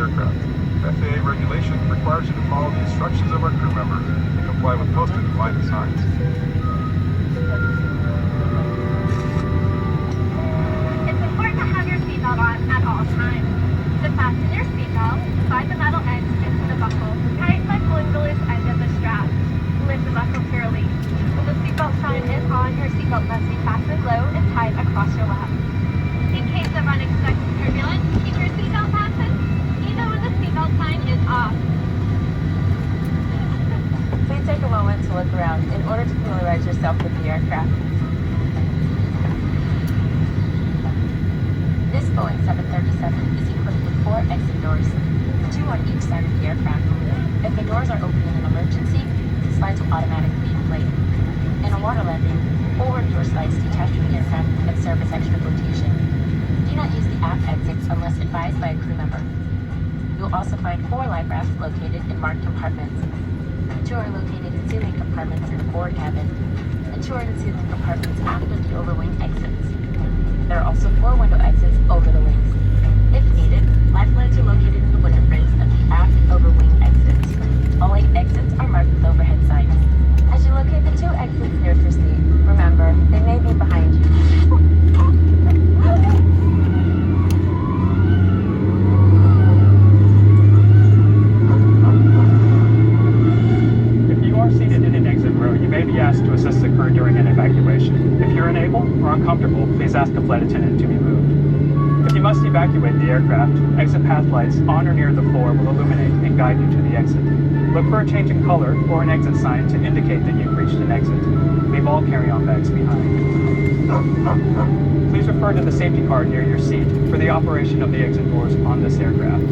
aircraft. FAA regulation requires you to follow the instructions of our crew member and comply with posted flight signs. It's important to have your seatbelt on at all times. To fasten your seatbelt, slide the metal end into the buckle. Tighten by pulling the loose end of the strap. Lift the buckle to release. When the seatbelt sign is on, your seatbelt must be fastened low and tight across your lap. In case of unexpected turbulence, keep your seatbelt fastened, even when the seatbelt sign is off. Please take a moment to look around in order to familiarize yourself with the aircraft. This Boeing 737 is equipped with 4 exit doors, 2 on each side of the aircraft. If the doors are open in an emergency, the slides will automatically inflate. In a water landing, forward door slides detach from the aircraft and serve as extra flotation. Do not use the aft exits unless advised by a crew member. You'll also find 4 life rafts located in marked compartments. 2 are located in ceiling compartments in the forward cabin, and 2 are in ceiling compartments after the overwing exits. There are also 4 window exits over the wings. If needed, life flares are located in the window frames of the aft overwing exits. All 8 exits are marked with overhead signs. As you locate the 2 exits nearest your seat, remember, they may be behind you. If you are seated in an exit row, you may be asked to assist the crew during an evacuation. If you're unable or uncomfortable, please ask a flight attendant to be moved. If you must evacuate the aircraft, exit path lights on or near the floor will illuminate and guide you to the exit. Look for a change in color or an exit sign to indicate that you've reached an exit. Leave all carry-on bags behind. Please refer to the safety card near your seat for the operation of the exit doors on this aircraft.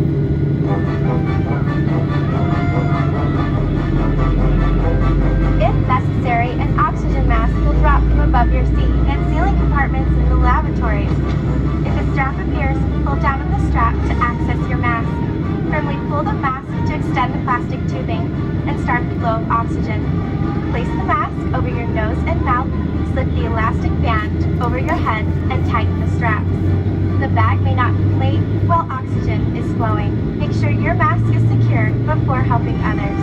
If necessary, an oxygen mask will drop from above your seat and ceiling compartments in the lavatories. If a strap appears, pull down on the strap to access your mask. Firmly pull the mask to extend the plastic tubing and start the flow of oxygen. Place the mask over your nose and mouth, slip the elastic band over your head, and tighten the straps. The bag may not inflate while oxygen is flowing. Make sure your mask is secured before helping others.